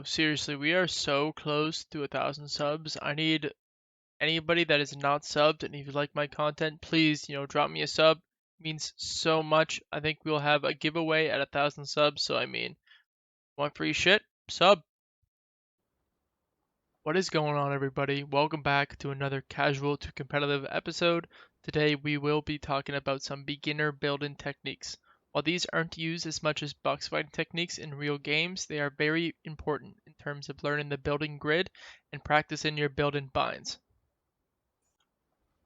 go. Seriously, we are so close to 1,000 subs. I need anybody that is not subbed, and if you like my content, please, drop me a sub. It means so much. I think we'll have a giveaway at 1,000 subs. So want free shit? Sub. What is going on, everybody? Welcome back to another casual to competitive episode. Today we will be talking about some beginner building techniques. While these aren't used as much as box fighting techniques in real games, they are very important in terms of learning the building grid and practicing your building binds.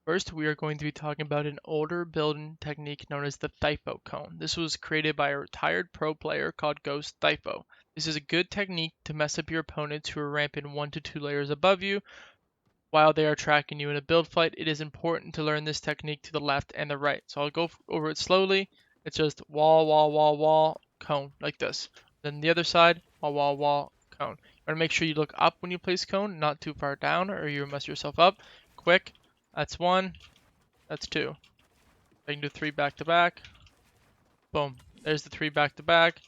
First, we are going to be talking about an older building technique known as the Thypo cone. This was created by a retired pro player called Ghost Thypo. This is a good technique to mess up your opponents who are ramping 1 to 2 layers above you while they are tracking you in a build fight. It is important to learn this technique to the left and the right. So I'll go over it slowly. It's just wall, wall, wall, wall, cone, like this. Then the other side, wall, wall, wall, cone. You want to make sure you look up when you place cone, not too far down, or you'll mess yourself up. Quick. That's 1. That's 2. I can do 3 back to back. Boom. There's the 3 back to back.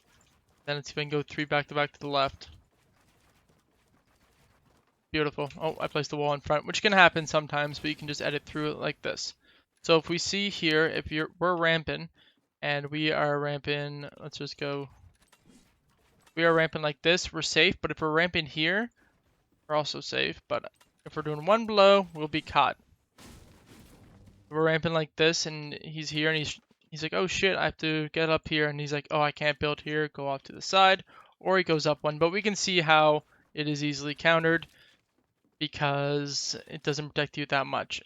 Then let's see if I can go 3 back to back to the left. Beautiful. Oh, I placed the wall in front, which can happen sometimes, but you can just edit through it like this. So if we see here, if we're ramping, and we are ramping, let's just go. We are ramping like this, we're safe. But if we're ramping here, we're also safe. But if we're doing 1 blow, we'll be caught. We're ramping like this, and he's here, and he's like, oh shit, I have to get up here, and he's like, oh, I can't build here, go off to the side, or he goes up 1. But we can see how it is easily countered because it doesn't protect you that much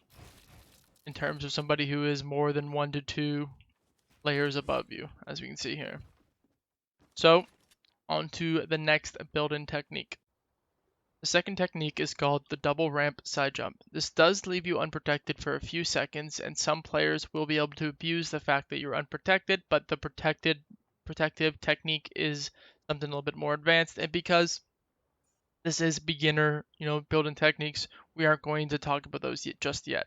in terms of somebody who is more than 1 to 2 layers above you, as we can see here. So on to the next build-in technique. The second technique is called the double ramp side jump. This does leave you unprotected for a few seconds, and some players will be able to abuse the fact that you're unprotected, but the protective technique is something a little bit more advanced. And because this is beginner, building techniques, we aren't going to talk about those just yet.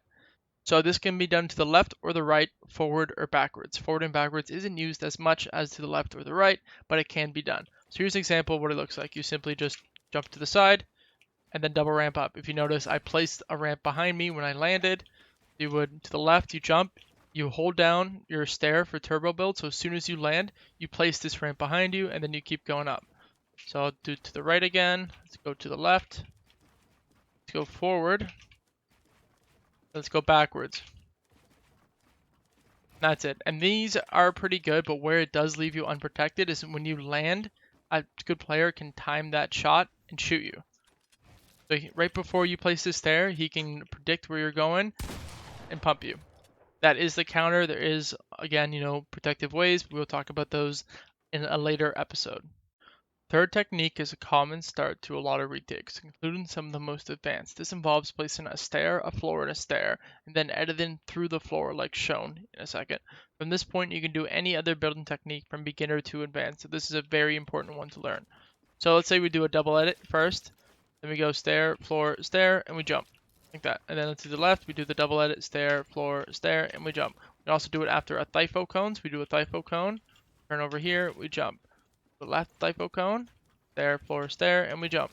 So this can be done to the left or the right, forward or backwards. Forward and backwards isn't used as much as to the left or the right, but it can be done. So here's an example of what it looks like. You simply just jump to the side, and then double ramp up. If you notice, I placed a ramp behind me when I landed. You would, to the left, you jump, you hold down your stair for turbo build, so as soon as you land, you place this ramp behind you, and then you keep going up. So I'll do to the right again, let's go to the left, let's go forward, let's go backwards. That's it. And these are pretty good, but where it does leave you unprotected is when you land, a good player can time that shot and shoot you. So right before you place this stair, he can predict where you're going and pump you. That is the counter. There is, again, protective ways. We'll talk about those in a later episode. Third technique is a common start to a lot of retakes, including some of the most advanced. This involves placing a stair, a floor, and a stair, and then editing through the floor like shown in a second. From this point, you can do any other building technique from beginner to advanced. So this is a very important one to learn. So let's say we do a double edit first. Then we go stair, floor, stair, and we jump. Like that. And then to the left, we do the double edit, stair, floor, stair, and we jump. We also do it after a Thypo cone. So we do a Thypo cone. Turn over here, we jump. The left Thypo cone, stair, floor, stair, and we jump.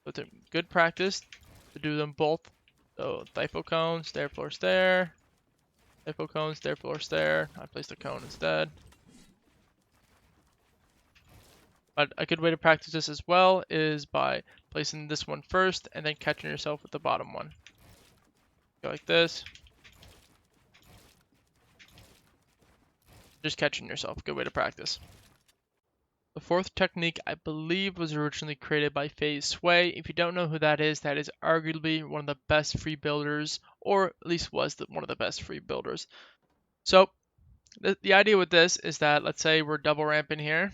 So it's a good practice to do them both. So Thypo cone, stair, floor, stair. Thypo cone, stair, floor, stair. I placed a cone instead. But a good way to practice this as well is by placing this one first and then catching yourself with the bottom one. Go like this. Just catching yourself. Good way to practice. The fourth technique, I believe, was originally created by FaZe Sway. If you don't know who that is arguably one of the best free builders, or at least was one of the best free builders. So the idea with this is that, let's say we're double ramping here,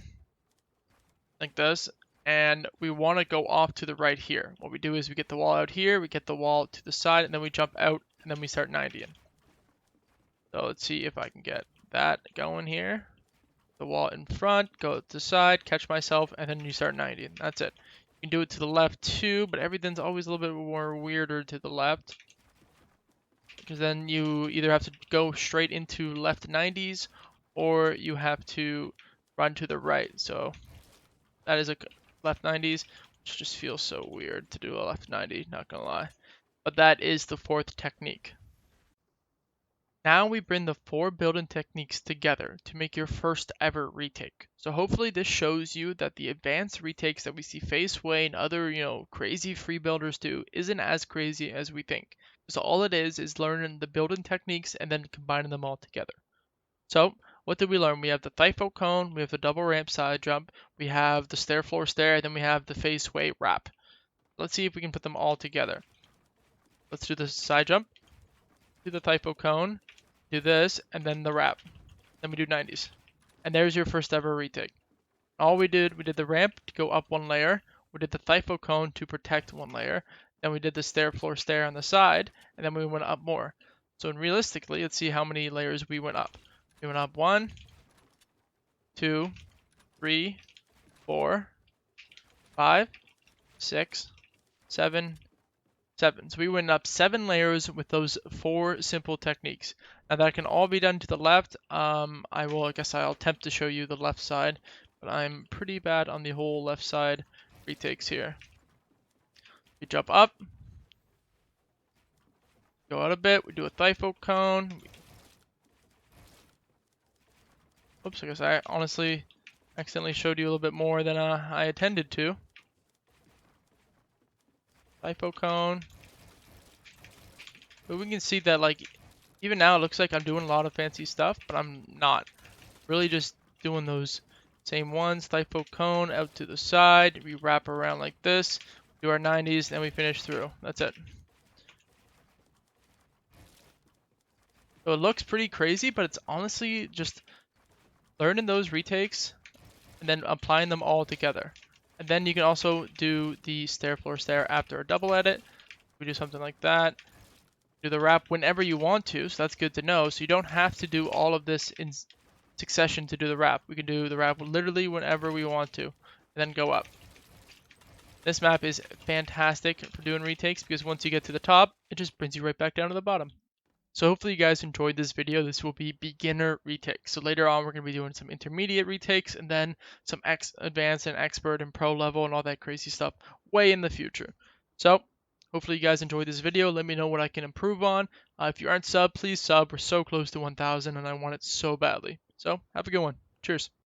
like this, and we want to go off to the right here. What we do is we get the wall out here, we get the wall to the side, and then we jump out, and then we start 90ing. So let's see if I can get that going here. The wall in front, go to the side, catch myself, and then you start 90ing. That's it. You can do it to the left too, but everything's always a little bit more weirder to the left, because then you either have to go straight into left 90s, or you have to run to the right. So that is a left 90s, which just feels so weird to do a left 90, not gonna lie. But that is the fourth technique. Now we bring the 4 building techniques together to make your first ever retake. So hopefully this shows you that the advanced retakes that we see Faceway and other, crazy free builders do isn't as crazy as we think. So all it is learning the building techniques and then combining them all together. So what did we learn? We have the Thifo cone, we have the double ramp side jump, we have the stair floor stair, then we have the Faceway wrap. Let's see if we can put them all together. Let's do the side jump, do the Thifo cone, do this, and then the wrap. Then we do 90s. And there's your first ever retake. All we did the ramp to go up 1 layer. We did the Thifo cone to protect 1 layer. Then we did the stair floor stair on the side, and then we went up more. So realistically, let's see how many layers we went up. We went up 1, 2, 3, 4, 5, 6, 7, 7. So we went up 7 layers with those 4 simple techniques. Now that can all be done to the left. I guess I'll attempt to show you the left side, but I'm pretty bad on the whole left side retakes here. We jump up, go out a bit, we do a Thifo cone. Oops, I guess I honestly accidentally showed you a little bit more than I intended to. Thifo cone. But we can see that, like, even now it looks like I'm doing a lot of fancy stuff, but I'm not. Really just doing those same ones. Thifo cone out to the side. We wrap around like this. Do our 90s, then we finish through. That's it. So it looks pretty crazy, but it's honestly just learning those retakes and then applying them all together. And then you can also do the stair floor stair after a double edit. We do something like that. Do the wrap whenever you want to, so that's good to know. So you don't have to do all of this in succession to do the wrap. We can do the wrap literally whenever we want to, and then go up. This map is fantastic for doing retakes because once you get to the top, it just brings you right back down to the bottom. So hopefully you guys enjoyed this video. This will be beginner retakes. So later on, we're going to be doing some intermediate retakes and then some advanced and expert and pro level and all that crazy stuff way in the future. So hopefully you guys enjoyed this video. Let me know what I can improve on. If you aren't subbed, please sub. We're so close to 1,000 and I want it so badly. So have a good one. Cheers.